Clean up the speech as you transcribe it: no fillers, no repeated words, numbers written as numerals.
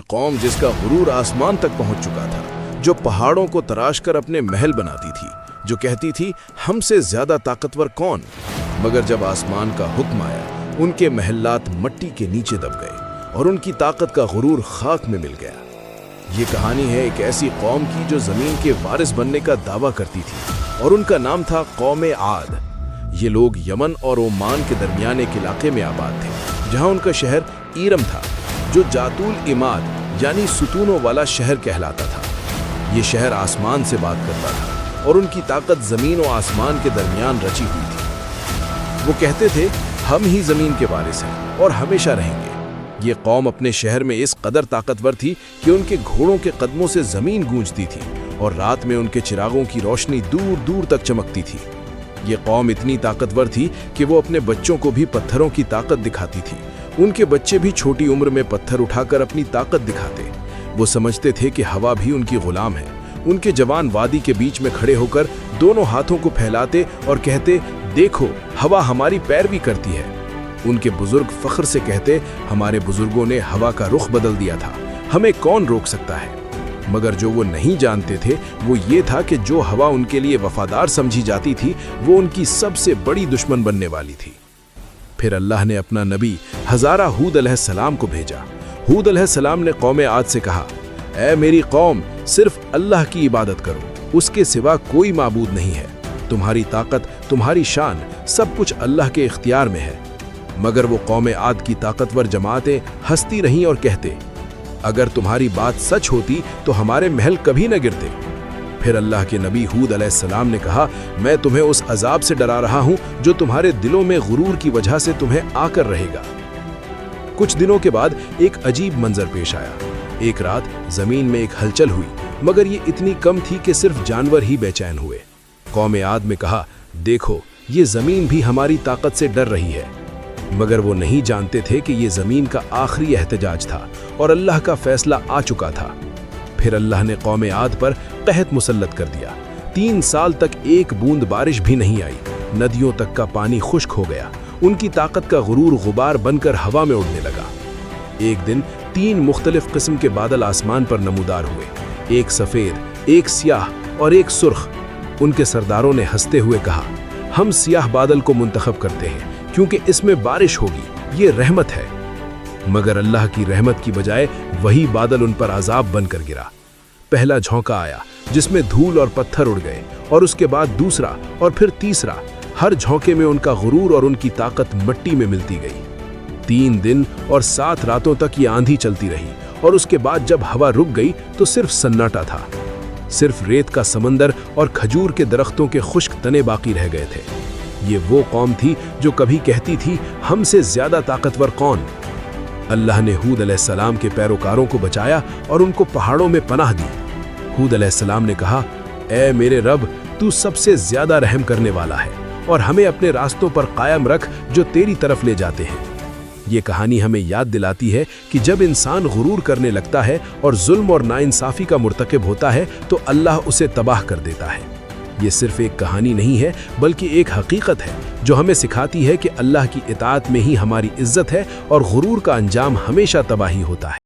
قوم جس کا غرور آسمان تک پہنچ چکا تھا، جو پہاڑوں کو تراش کر اپنے محل بناتی تھی، جو کہتی تھی ہم سے زیادہ طاقتور کون؟ مگر جب آسمان کا حکم آیا، ان کے محلات مٹی کے نیچے دب گئے اور ان کی طاقت کا غرور خاک میں مل گیا۔ یہ کہانی ہے ایک ایسی قوم کی جو زمین کے وارث بننے کا دعویٰ کرتی تھی، اور ان کا نام تھا قوم عاد۔ یہ لوگ یمن اور عمان کے درمیان ایک علاقے میں آباد تھے، جہاں ان کا شہر ایرم تھا، جو جاتول اماد یعنی ستونوں والا شہر کہلاتا تھا۔ یہ شہر آسمان سے بات کرتا تھا، اور ان کی طاقت زمین و آسمان کے درمیان رچی ہوئی تھی۔ وہ کہتے تھے ہم ہی زمین کے وارث ہیں اور ہمیشہ رہیں گے۔ یہ قوم اپنے شہر میں اس قدر طاقتور تھی کہ ان کے گھوڑوں کے قدموں سے زمین گونجتی تھی، اور رات میں ان کے چراغوں کی روشنی دور دور تک چمکتی تھی۔ یہ قوم اتنی طاقتور تھی کہ وہ اپنے بچوں کو بھی پتھروں کی طاقت دکھاتی تھی۔ ان کے بچے بھی چھوٹی عمر میں پتھر اٹھا کر اپنی طاقت دکھاتے۔ وہ سمجھتے تھے کہ ہوا بھی ان کی غلام ہے۔ ان کے جوان وادی کے بیچ میں کھڑے ہو کر دونوں ہاتھوں کو پھیلاتے اور کہتے، دیکھو ہوا ہماری پیروی کرتی ہے۔ ان کے بزرگ فخر سے کہتے، ہمارے بزرگوں نے ہوا کا رخ بدل دیا تھا، ہمیں کون روک سکتا ہے؟ مگر جو وہ نہیں جانتے تھے وہ یہ تھا کہ جو ہوا ان کے لیے وفادار سمجھی جاتی تھی، وہ ان کی سب سے بڑی دشمن بننے والی تھی۔ پھر اللہ نے اپنا نبی ہزارہ ہود علیہ السلام کو بھیجا۔ ہود علیہ السلام نے قوم عاد سے کہا، اے میری قوم، صرف اللہ کی عبادت کرو، اس کے سوا کوئی معبود نہیں ہے۔ تمہاری طاقت، تمہاری شان، سب کچھ اللہ کے اختیار میں ہے۔ مگر وہ قوم عاد کی طاقتور جماعتیں ہنستی رہیں اور کہتے، اگر تمہاری بات سچ ہوتی تو ہمارے محل کبھی نہ گرتے۔ پھر اللہ کے نبی ہود علیہ السلام نے کہا، میں تمہیں اس عذاب سے ڈرا رہا ہوں جو تمہارے دلوں میں غرور کی وجہ سے تمہیں آ کر رہے گا۔ کچھ دنوں کے بعد ایک عجیب منظر پیش آیا۔ ایک رات زمین میں ایک ہلچل ہوئی، مگر یہ اتنی کم تھی کہ صرف جانور ہی بے چین ہوئے۔ قوم عاد میں کہا، دیکھو یہ زمین بھی ہماری طاقت سے ڈر رہی ہے۔ مگر وہ نہیں جانتے تھے کہ یہ زمین کا آخری احتجاج تھا اور اللہ کا فیصلہ آ چکا تھا۔ پھر اللہ نے قوم عاد پر قحط مسلط کر دیا۔ 3 سال تک ایک بوند بارش بھی نہیں آئی، ندیوں تک کا پانی خشک ہو گیا۔ ان کی طاقت کا غرور غبار بن کر ہوا میں اڑنے لگا۔ ایک دن 3 مختلف قسم کے بادل آسمان پر نمودار ہوئے، ایک سفید، ایک سیاہ اور ایک سرخ۔ ان کے سرداروں نے ہنستے ہوئے کہا، ہم سیاہ بادل کو منتخب کرتے ہیں کیونکہ اس میں بارش ہوگی، یہ رحمت ہے۔ مگر اللہ کی رحمت کی بجائے وہی بادل ان پر عذاب بن کر گرا۔ پہلا جھونکا آیا جس میں دھول اور پتھر اڑ گئے، اور اس کے بعد دوسرا اور پھر تیسرا۔ ہر جھونکے میں ان کا غرور اور ان کی طاقت مٹی میں ملتی گئی۔ 3 دن اور 7 راتوں تک یہ آندھی چلتی رہی، اور اس کے بعد جب ہوا رک گئی تو صرف سناٹا تھا۔ صرف ریت کا سمندر اور کھجور کے درختوں کے خشک تنے باقی رہ گئے تھے۔ یہ وہ قوم تھی جو کبھی کہتی تھی ہم سے زیادہ طاقتور کون؟ اللہ نے ہود علیہ السلام کے پیروکاروں کو بچایا اور ان کو پہاڑوں میں پناہ دی۔ ہود علیہ السلام نے کہا، اے میرے رب، تو سب سے زیادہ رحم کرنے والا ہے، اور ہمیں اپنے راستوں پر قائم رکھ جو تیری طرف لے جاتے ہیں۔ یہ کہانی ہمیں یاد دلاتی ہے کہ جب انسان غرور کرنے لگتا ہے اور ظلم اور ناانصافی کا مرتکب ہوتا ہے تو اللہ اسے تباہ کر دیتا ہے۔ یہ صرف ایک کہانی نہیں ہے بلکہ ایک حقیقت ہے جو ہمیں سکھاتی ہے کہ اللہ کی اطاعت میں ہی ہماری عزت ہے، اور غرور کا انجام ہمیشہ تباہی ہوتا ہے۔